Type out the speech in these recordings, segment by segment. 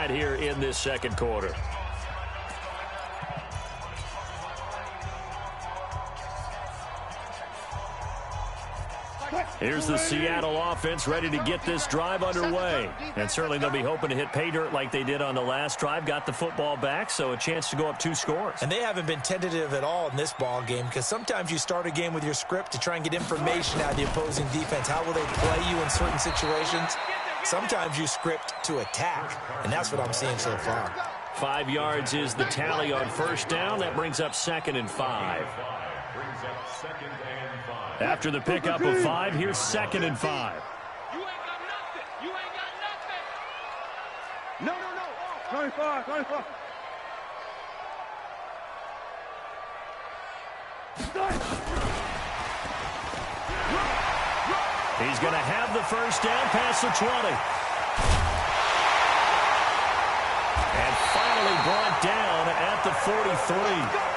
right here in this second quarter. Here's the Seattle offense ready to get this drive underway. And certainly they'll be hoping to hit pay dirt like they did on the last drive. Got the football back, so a chance to go up 2 scores. And they haven't been tentative at all in this ball game, because sometimes you start a game with your script to try and get information out of the opposing defense. How will they play you in certain situations? Sometimes you script to attack, and that's what I'm seeing so far. 5 yards is the tally on first down. That brings up 2nd and 5. After the pickup of 5, here's 2nd and 5. You ain't got nothing. You ain't got nothing. No. 25, 25. He's going to have the first down past the 20. And finally brought down at the 43.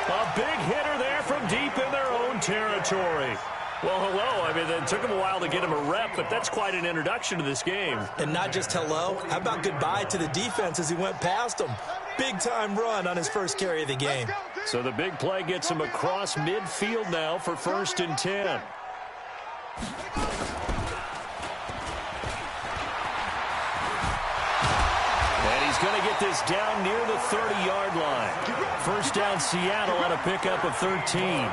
A big hitter there from deep in their own territory. Well, hello. I mean, it took him a while to get him a rep, but that's quite an introduction to this game. And not just hello. How about goodbye to the defense as he went past him? Big-time run on his first carry of the game. So the big play gets him across midfield now for 1st and 10. And he's going to get this down near the 30-yard line. First down, Seattle at a pickup of 13.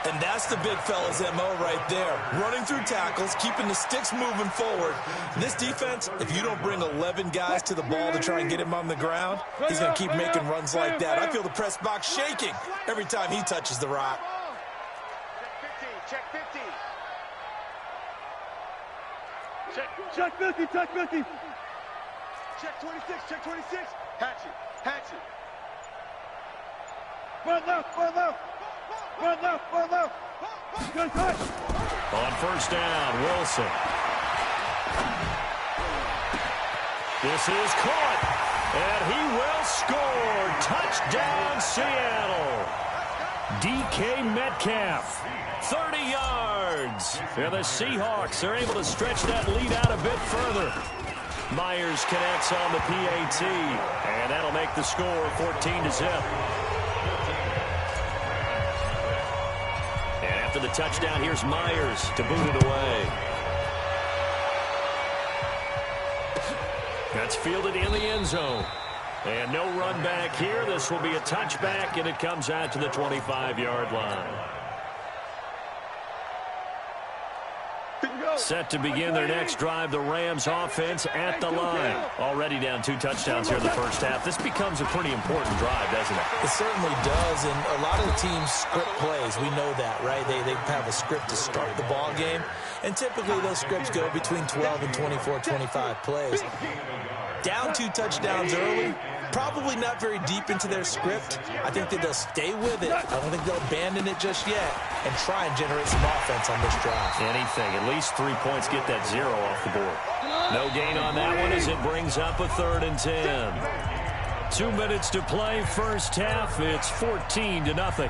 And that's the big fella's MO right there. Running through tackles, keeping the sticks moving forward. This defense, if you don't bring 11 guys to the ball to try and get him on the ground, he's going to keep making runs like that. I feel the press box shaking every time he touches the rock. Check 50, check 50. Check 50, check 50. Check 26, check 26. Hatchet. Run left. Good. On first down, Wilson. This is caught, and he will score. Touchdown, Seattle. DK Metcalf, 30 yards. And the Seahawks are able to stretch that lead out a bit further. Myers connects on the PAT, and that'll make the score 14-0. And after the touchdown, here's Myers to boot it away. That's fielded in the end zone. And no run back here. This will be a touchback, and it comes out to the 25-yard line. Set to begin their next drive, the Rams offense at the line. Already down 2 touchdowns here in the first half. This becomes a pretty important drive, doesn't it? It certainly does, and a lot of the teams script plays. We know that, right? They have a script to start the ball game, and typically those scripts go between 12 and 24, 25 plays. Down 2 touchdowns early, probably not very deep into their script. I think that they'll stay with it. I don't think they'll abandon it just yet and try and generate some offense on this drive. Anything. At least 3 points, get that 0 off the board. No gain on that one as it brings up a 3rd and 10. 2 minutes to play, first half. It's 14-0.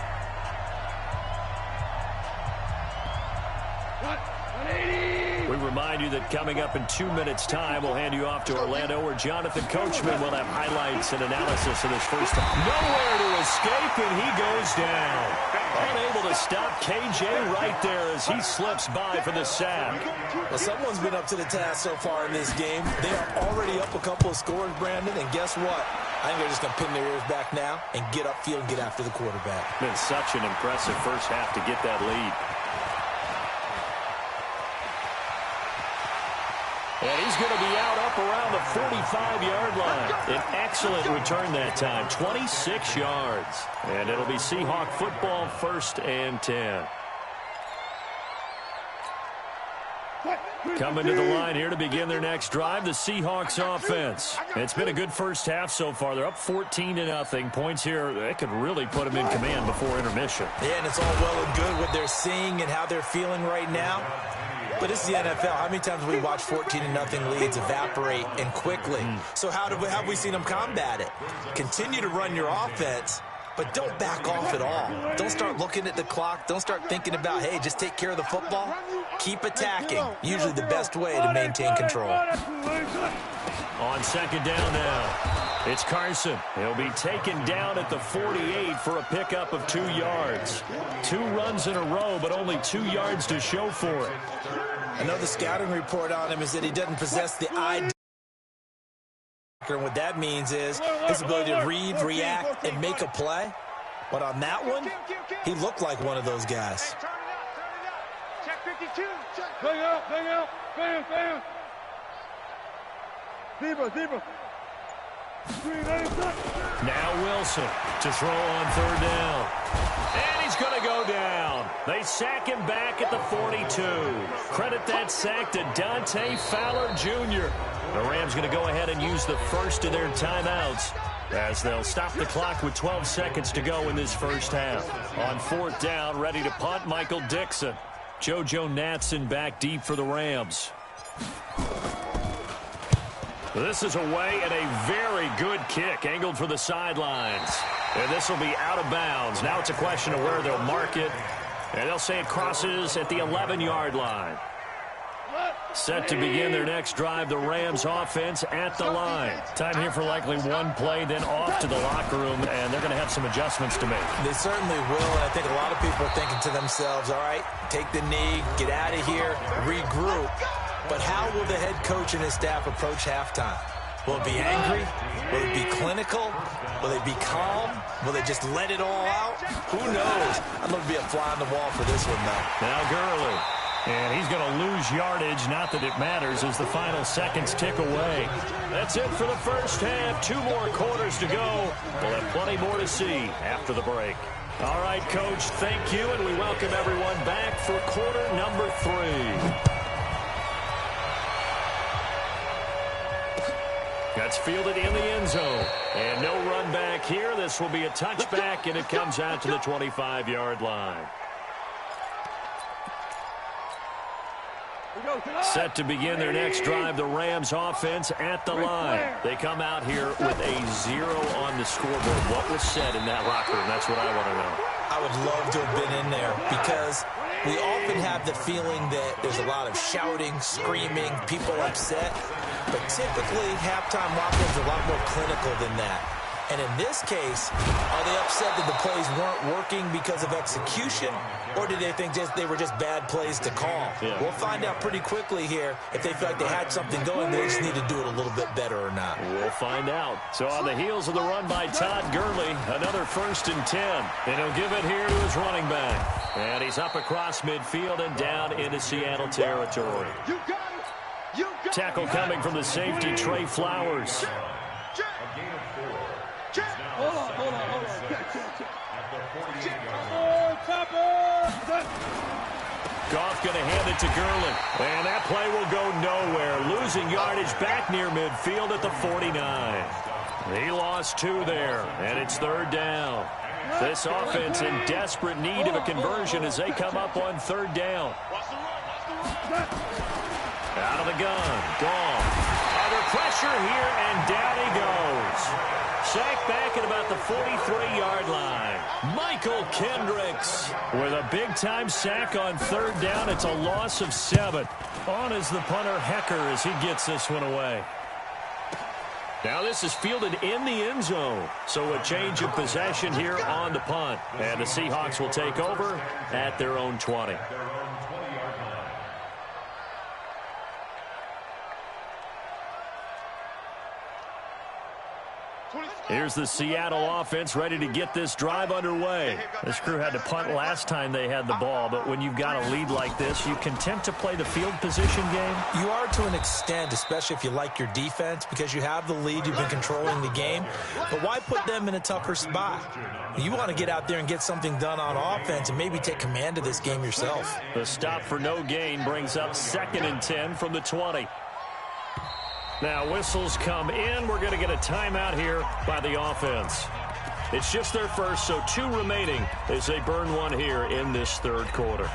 We remind you that coming up in 2 minutes' time, we'll hand you off to Orlando, where Jonathan Coachman will have highlights and analysis of his first time. Nowhere to escape, and he goes down. Unable to stop KJ right there as he slips by for the sack. Well, someone's been up to the task so far in this game. They are already up a couple of scores, Brandon, and guess what? I think they're just going to pin their ears back now and get upfield and get after the quarterback. Been such an impressive first half to get that lead. And he's going to be out up around the 45-yard line. An excellent return that time, 26 yards. And it'll be Seahawk football, 1st and 10. Coming to the line here to begin their next drive, the Seahawks offense. It's been a good first half so far. They're up 14-0. Points here, they could really put them in command before intermission. Yeah, and it's all well and good what they're seeing and how they're feeling right now. But it's the NFL. How many times have we watched 14-0 leads evaporate and quickly? So how have we seen them combat it? Continue to run your offense, but don't back off at all. Don't start looking at the clock. Don't start thinking about, hey, just take care of the football. Keep attacking. Usually the best way to maintain control. On second down now, it's Carson. He'll be taken down at the 48 for a pickup of 2 yards. 2 runs in a row, but only 2 yards to show for it. I know the scouting report on him is that he doesn't possess the eye. And what that means is his ability to read, react, and make a play. But on that one, he looked like one of those guys. Turn it up. Check 52. Check. Bang out, bang out, bang, bang. Zebra. Now Wilson to throw on third down. And he's going to go down. They sack him back at the 42. Credit that sack to Dante Fowler Jr. The Rams going to go ahead and use the first of their timeouts as they'll stop the clock with 12 seconds to go in this first half. On fourth down, ready to punt, Michael Dixon. JoJo Natson back deep for the Rams. This is away and a very good kick angled for the sidelines. And this will be out of bounds. Now it's a question of where they'll mark it. And they'll say it crosses at the 11-yard line. Set to begin their next drive, the Rams offense at the line. Time here for likely one play, then off to the locker room, and they're going to have some adjustments to make. They certainly will, and I think a lot of people are thinking to themselves, all right, take the knee, get out of here, regroup. But how will the head coach and his staff approach halftime? Will it be angry? Will it be clinical? Will they be calm? Will they just let it all out? Who knows? I'm going to be a fly on the wall for this one, though. Now Gurley. And he's going to lose yardage, not that it matters, as the final seconds tick away. That's it for the first half. 2 more quarters to go. We'll have plenty more to see after the break. All right, Coach, thank you, and we welcome everyone back for quarter number 3. That's fielded in the end zone. And no run back here. This will be a touchback, and it comes out to the 25-yard line. Set to begin their next drive, the Rams offense at the line. They come out here with a 0 on the scoreboard. What was said in that locker room? That's what I want to know. I would love to have been in there because we often have the feeling that there's a lot of shouting, screaming, people upset. But typically, halftime locker rooms are a lot more clinical than that. And in this case, are they upset that the plays weren't working because of execution, or did they think they were just bad plays to call? Yeah. We'll find out pretty quickly here if they feel like they had something going, they just need to do it a little bit better or not. We'll find out. So on the heels of the run by Todd Gurley, another 1st and 10. And he'll give it here to his running back. And he's up across midfield and down into Seattle territory. You got it. You got Tackle coming from the safety, Trey Flowers. Hold on. Goff going to hand it to Gurley. And that play will go nowhere. Losing yardage back near midfield at the 49. He lost 2 there, and it's 3rd down. This offense in desperate need of a conversion as they come up on 3rd down. Out of the gun. Gone. Under pressure here, and down he goes. Sacked back at about the 43-yard line. Michael Kendricks with a big-time sack on 3rd down. It's a loss of 7. On is the punter, Hecker, as he gets this one away. Now this is fielded in the end zone. So a change of possession here on the punt. And the Seahawks will take over at their own 20. Here's the Seattle offense ready to get this drive underway. This crew had to punt last time they had the ball, but when you've got a lead like this, you content to play the field position game? You are to an extent, especially if you like your defense, because you have the lead, you've been controlling the game. But why put them in a tougher spot? You want to get out there and get something done on offense and maybe take command of this game yourself. The stop for no gain brings up 2nd and 10 from the 20. Now whistles come in. We're going to get a timeout here by the offense. It's just their first, so 2 remaining as they burn one here in this 3rd quarter. Hey,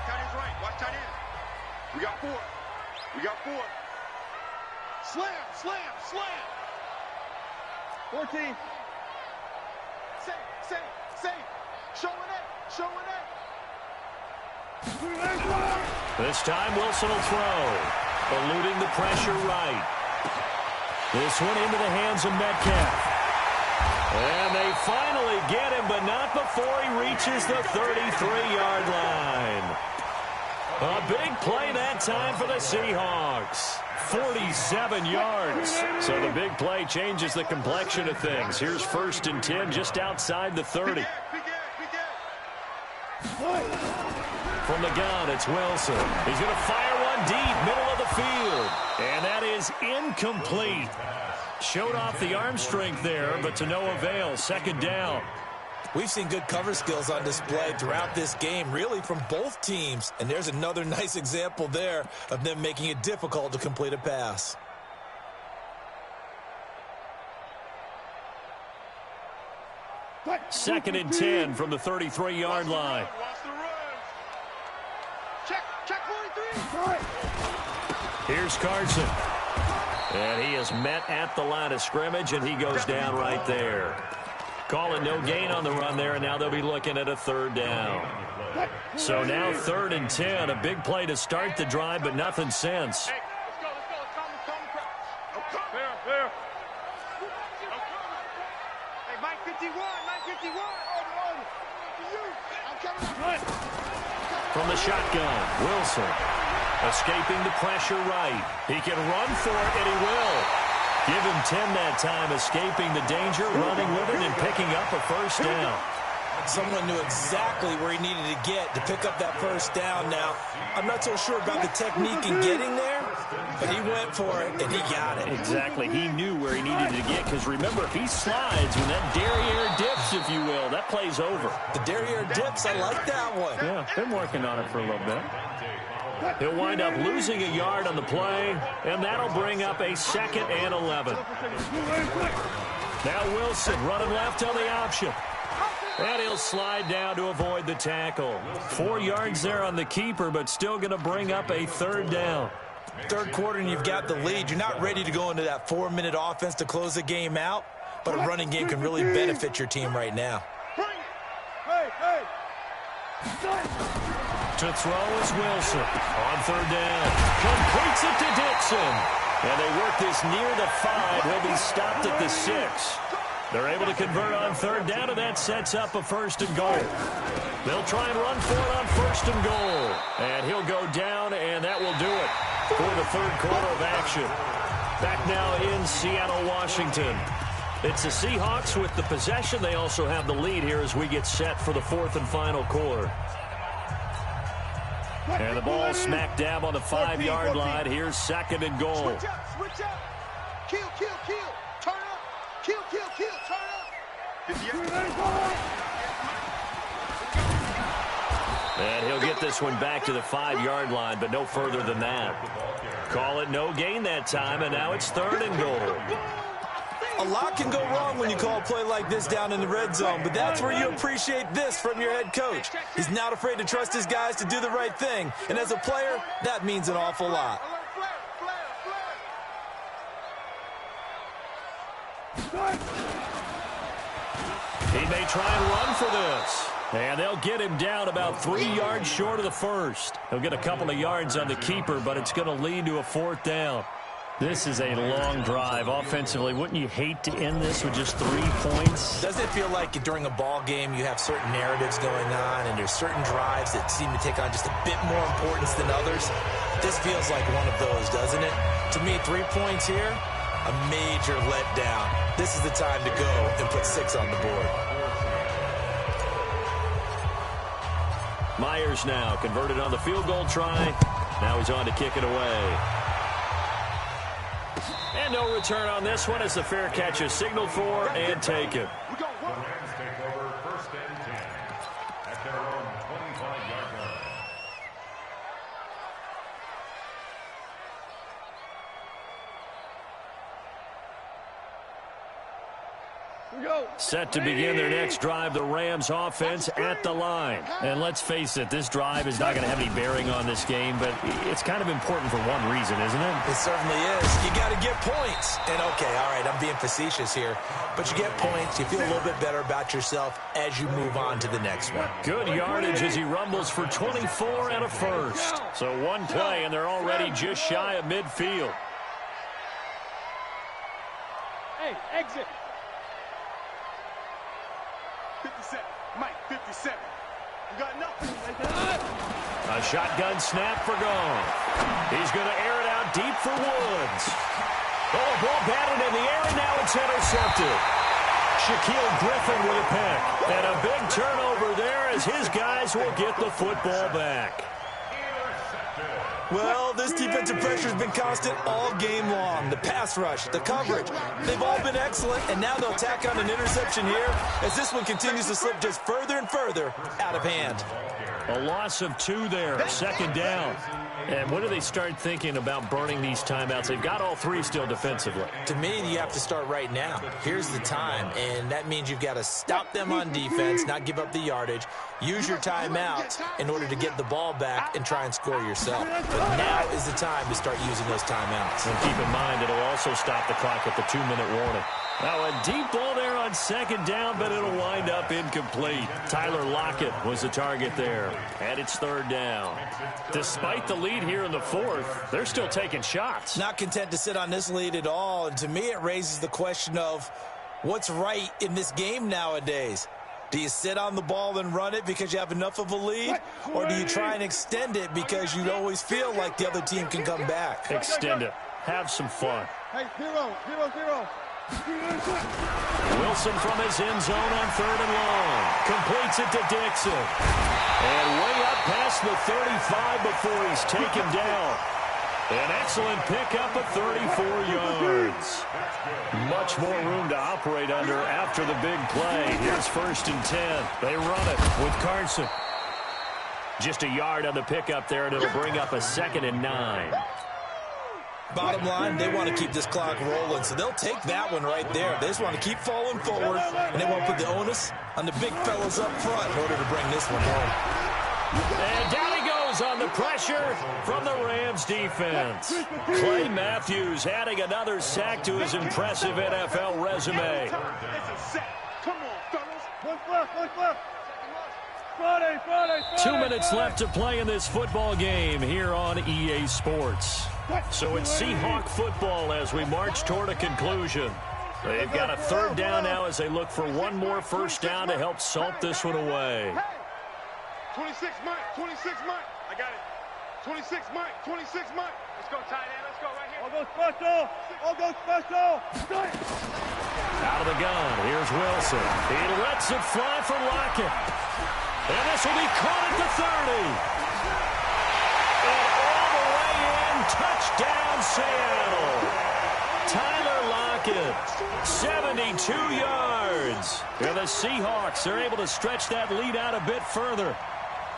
tight end's right. Watch tight end. We got 4. Slam. 14. Safe. Showing it. This time Wilson will throw. Eluding the pressure right. This one into the hands of Metcalf. And they finally get him, but not before he reaches the 33-yard line. A big play that time for the Seahawks. 47 yards. So the big play changes the complexion of things. Here's 1st and 10 just outside the 30. From the gun, it's Wilson. He's going to fire one deep, middle of the field. And that is incomplete. Showed off the arm strength there, but to no avail. 2nd down. We've seen good cover skills on display throughout this game, really from both teams. And there's another nice example there of them making it difficult to complete a pass. Second and 10 from the 33-yard line. Check 43. Here's Carson. And he is met at the line of scrimmage, and he goes down right there. Calling no gain on the run there, and now they'll be looking at a 3rd down. So now 3rd and 10, a big play to start the drive, but nothing since. Hey, let's go. Fair. Hey, Mike 51. I'm coming. From the shotgun, Wilson escaping the pressure right. He can run for it, and he will. Give him 10 that time, escaping the danger, running with it, and picking up a 1st down. Someone knew exactly where he needed to get to pick up that 1st down. Now, I'm not so sure about the technique in getting there, but he went for it, and he got it. Exactly. He knew where he needed to get, because remember, if he slides, when that derriere dips, if you will, that play's over. The derriere dips, I like that one. Yeah, been working on it for a little bit. He'll wind up losing a yard on the play, and that'll bring up a 2nd and 11. Now Wilson running left on the option. And he'll slide down to avoid the tackle. 4 yards there on the keeper, but still going to bring up a 3rd down. 3rd quarter and you've got the lead. You're not ready to go into that 4-minute offense to close the game out, but a running game can really benefit your team right now. Hey. To throw is Wilson on 3rd down. Completes it to Dixon. And they work this near the 5. He'll be stopped at the 6. They're able to convert on 3rd down, and that sets up a 1st and goal. They'll try and run for it on 1st and goal. And he'll go down, and that will do it for the 3rd quarter of action. Back now in Seattle, Washington. It's the Seahawks with the possession. They also have the lead here as we get set for the 4th and final quarter. And the ball smack dab on the 5-yard line. Here's 2nd and goal. Switch up. Kill. Turn up. Kill. Turn up. And he'll get this one back to the 5-yard line, but no further than that. Call it no gain that time, and now it's 3rd and goal. A lot can go wrong when you call a play like this down in the red zone, but that's where you appreciate this from your head coach. He's not afraid to trust his guys to do the right thing, and as a player, that means an awful lot. He may try and run for this. And they'll get him down about 3 yards short of the 1st. He'll get a couple of yards on the keeper, but it's going to lead to a 4th down. This is a long drive offensively. Wouldn't you hate to end this with just 3 points? Doesn't it feel like during a ball game you have certain narratives going on and there's certain drives that seem to take on just a bit more importance than others? This feels like one of those, doesn't it? To me, 3 points here, a major letdown. This is the time to go and put 6 on the board. Myers now converted on the field goal try. Now he's on to kick it away. And no return on this one as the fair catch is signaled for and taken. Rams take over 1st and 10 at their own 25-yard line. Set to begin their next drive, the Rams offense at the line. And let's face it, this drive is not going to have any bearing on this game, but it's kind of important for one reason, isn't it? It certainly is. You got to get points. And, okay, all right, I'm being facetious here, but you get points. You feel a little bit better about yourself as you move on to the next one. Good yardage as he rumbles for 24 and a first. So one play, and they're already just shy of midfield. Hey, exit. 57. Mike, 57. You got nothing. A shotgun snap for gone. He's going to air it out deep for Woods. Oh, ball batted in the air, and now it's intercepted. Shaquille Griffin with a pick. And a big turnover there as his guys will get the football back. Well, this defensive pressure has been constant all game long. The pass rush, the coverage, they've all been excellent, and now they'll tack on an interception here as this one continues to slip just further and further out of hand. A loss of 2 there, second down. And when do they start thinking about burning these timeouts? They've got all 3 still defensively. To me, you have to start right now. Here's the time, and that means you've got to stop them on defense, not give up the yardage, use your timeouts in order to get the ball back and try and score yourself. But now is the time to start using those timeouts. And keep in mind, it'll also stop the clock at the 2-minute warning. Now a deep ball there on second down, but it'll wind up incomplete. Tyler Lockett was the target there, and it's third down. Despite the lead here in the fourth, they're still taking shots. Not content to sit on this lead at all, and to me it raises the question of what's right in this game nowadays. Do you sit on the ball and run it because you have enough of a lead, or do you try and extend it because you always feel like the other team can come back? Extend it. Have some fun. Hey, 0-0-0. Wilson from his end zone on 3rd and long. Completes it to Dixon. And way up past the 35 before he's taken down. An excellent pickup of 34 yards. Much more room to operate under after the big play. Here's 1st and 10. They run it with Carson. Just a yard on the pickup there, and it'll bring up a 2nd and 9. Bottom line, they want to keep this clock rolling, so they'll take that one right there. They just want to keep falling forward, and they want to put the onus on the big fellas up front in order to bring this one home. And down he goes on the pressure from the Rams defense. Clay Matthews adding another sack to his impressive NFL resume. It's a sack. Come on, fellas. One left. Friday. 2 minutes left to play in this football game here on EA Sports. So it's Seahawk football as we march toward a conclusion. They've got a 3rd down now as they look for one more first down to help salt this one away. 26 Mike. I got it. 26 Mike. Let's go, tight end. Let's go right here. All go special. Out of the gun, here's Wilson. He lets it fly for Lockett. And this will be caught at the 30. And all the way in, touchdown Seattle. Tyler Lockett, 72 yards. And the Seahawks are able to stretch that lead out a bit further.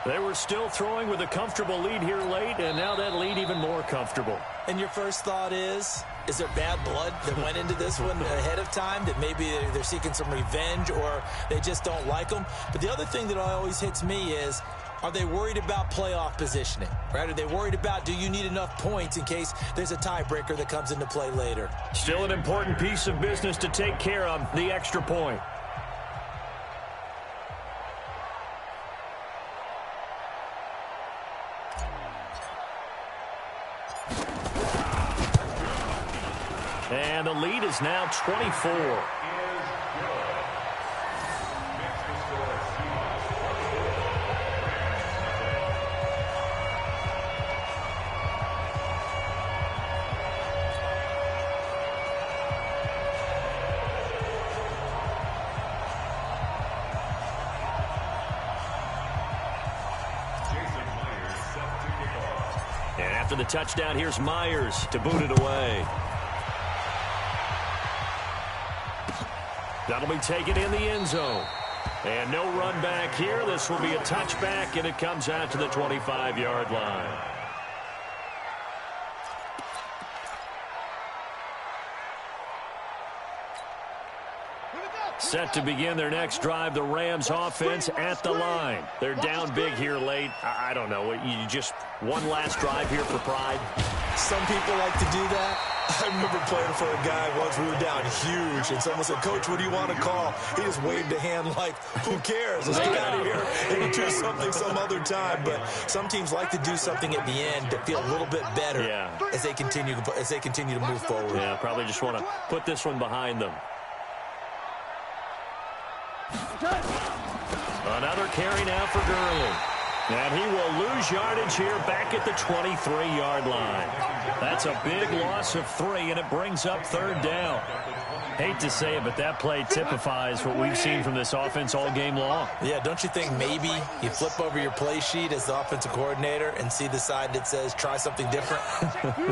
They were still throwing with a comfortable lead here late, and now that lead even more comfortable. And your first thought is there bad blood that went into this one ahead of time, that maybe they're seeking some revenge or they just don't like them? But the other thing that always hits me is, are they worried about playoff positioning, right? Are they worried about, do you need enough points in case there's a tiebreaker that comes into play later? Still an important piece of business to take care of, the extra point. And the lead is now 24. And after the touchdown, here's Myers to boot it away. That'll be taken in the end zone. And no run back here. This will be a touchback, and it comes out to the 25-yard line. Set to begin their next drive, the Rams offense at the line. They're down big here late. I don't know. You just one last drive here for pride? Some people like to do that. I remember playing for a guy once. We were down huge, and someone said, "Coach, what do you want to call?" He just waved a hand like, "Who cares? Let's get out of here and do something some other time." But some teams like to do something at the end to feel a little bit better as they continue to move forward. Yeah, probably just want to put this one behind them. Another carry now for Gurley. And he will lose yardage here back at the 23-yard line. That's a big loss of 3, and it brings up 3rd down. Hate to say it, but that play typifies what we've seen from this offense all game long. Yeah, don't you think maybe you flip over your play sheet as the offensive coordinator and see the side that says try something different?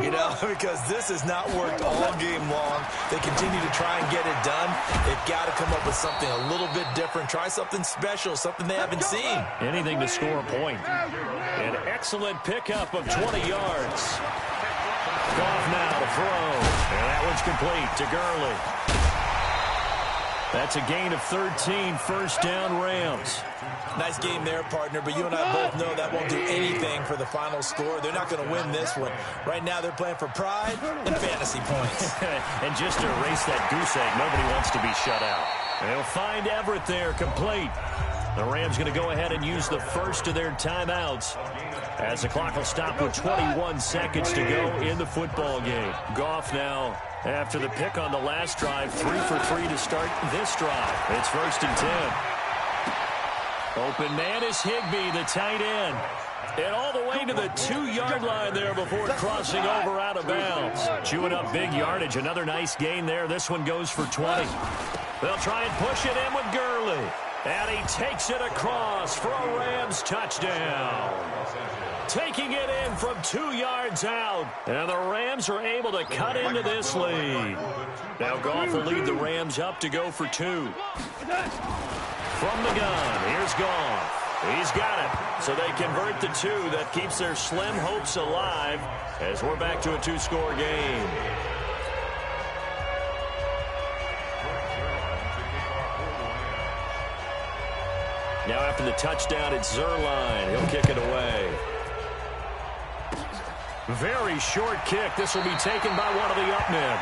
You know, because this has not worked all game long. They continue to try and get it done. They've got to come up with something a little bit different. Try something special, something they haven't seen. Anything to score a point. An excellent pickup of 20 yards. Goff now to throw. And that one's complete to Gurley. That's a gain of 13, 1st down Rams. Nice game there, partner, but you and I both know that won't do anything for the final score. They're not going to win this one. Right now they're playing for pride and fantasy points. And just to erase that goose egg, nobody wants to be shut out. They'll find Everett there, complete. The Rams going to go ahead and use the first of their timeouts as the clock will stop with 21 seconds to go in the football game. Goff now, after the pick on the last drive, 3 for 3 to start this drive. It's 1st and 10. Open man is Higbee, the tight end. And all the way to the 2-yard line there before crossing over out of bounds. Chewing up big yardage. Another nice gain there. This one goes for 20. They'll try and push it in with Gurley. And he takes it across for a Rams touchdown. Taking it in from 2 yards out. And the Rams are able to cut into this lead. Now Goff will lead the Rams up to go for 2. From the gun, here's Goff. He's got it. So they convert the 2. That keeps their slim hopes alive as we're back to a 2-score game. Now after the touchdown, it's Zerline. He'll kick it away. Very short kick. This will be taken by one of the up men.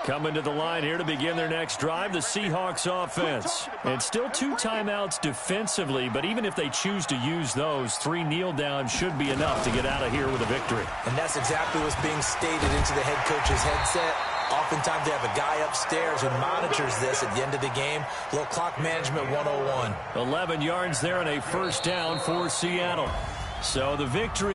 Coming to the line here to begin their next drive, the Seahawks offense. And still 2 timeouts defensively, but even if they choose to use those, 3 kneel downs should be enough to get out of here with a victory. And that's exactly what's being stated into the head coach's headset. Oftentimes they have a guy upstairs who monitors this at the end of the game. Little clock management 101. 11 yards there and a 1st down for Seattle. So the victory.